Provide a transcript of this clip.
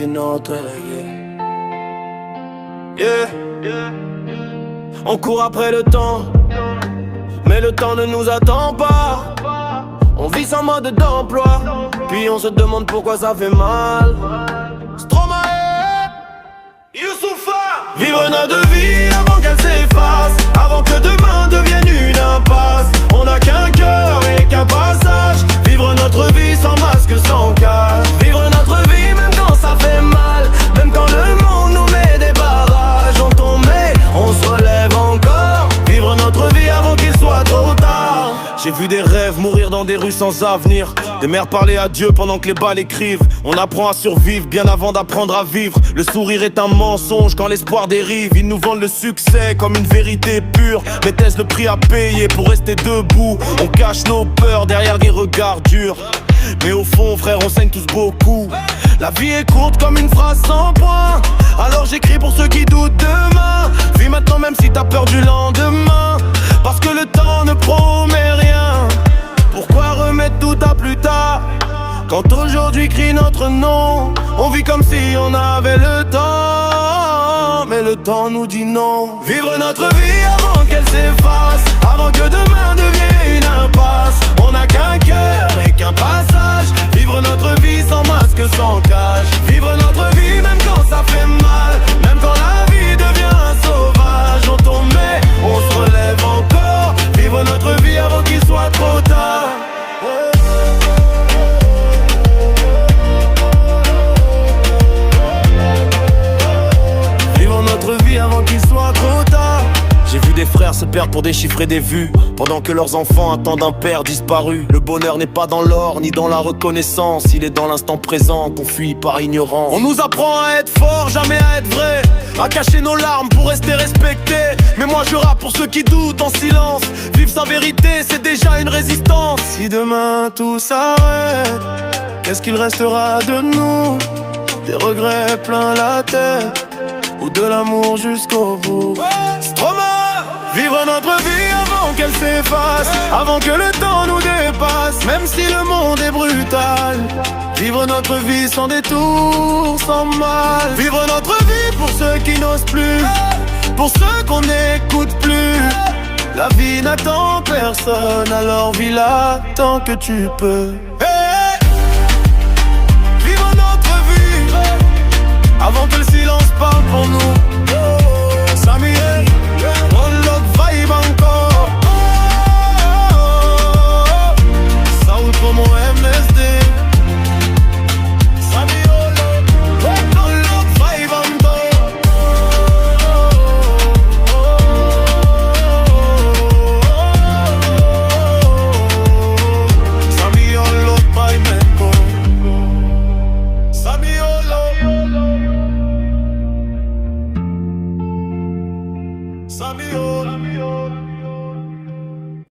notre vie. Yeah. On court après le temps, mais le temps ne nous attend pas. On vit sans mode d'emploi, puis on se demande pourquoi ça fait mal. Stromae, Youssoupha. Vivre notre vie avant qu'elle s'efface, avant que demain devienne une impasse. On n'a qu'un cœur et qu'un passage. Vivre notre vie sans masque, sans cache. Vivre notre vie même quand ça fait mal, même quand le monde nous met des barrages. On tombe mais on se relève encore. Vivre notre vie avant qu'il soit trop tard. J'ai vu des rêves mourir dans des rues sans avenir, des mères parler à Dieu pendant que les balles écrivent. On apprend à survivre bien avant d'apprendre à vivre. Le sourire est un mensonge quand l'espoir dérive. Ils nous vendent le succès comme une vérité pure, mais est-ce le prix à payer pour rester debout? On cache nos peurs derrière des regards durs, mais au fond frère on saigne tous beaucoup. La vie est courte comme une phrase sans point, alors j'écris pour ceux qui doutent demain. Vis maintenant même si t'as peur du lendemain, parce que le temps ne promet rien. Pourquoi remettre tout à plus tard, quand aujourd'hui crie notre nom? On vit comme si on avait le temps, mais le temps nous dit non. Vivre notre vie avant qu'elle s'efface, avant que demain devienne une impasse. On n'a qu'un cœur et qu'un passage. Vivre notre vie sans masque, sans cache. Vivre notre vie même quand ça fait mal, même quand la vie devient un sauvage. On tombe mais on se relève encore. Vivre notre vie avant qu'il soit trop tard. Vivre notre vie avant qu'il soit trop tard. J'ai vu des frères se perdre pour déchiffrer des vues, pendant que leurs enfants attendent un père disparu. Le bonheur n'est pas dans l'or ni dans la reconnaissance, il est dans l'instant présent qu'on fuit par ignorance. On nous apprend à être fort, jamais à être vrai, à cacher nos larmes pour rester respecté. Mais moi je rappe pour ceux qui doutent en silence. Vivre sa vérité c'est déjà une résistance. Si demain tout s'arrête, qu'est-ce qu'il restera de nous? Des regrets plein la tête, ou de l'amour jusqu'au bout. Stromae. Vivre notre vie avant qu'elle s'efface, avant que le temps nous dépasse, même si le monde est brutal. Vivre notre vie sans détour, sans mal. Vivre notre vie pour ceux qui n'osent plus, pour ceux qu'on n'écoute plus. La vie n'attend personne, alors vis-la tant que tu peux. Hey, vivre notre vie avant que le silence parle pour nous. Samy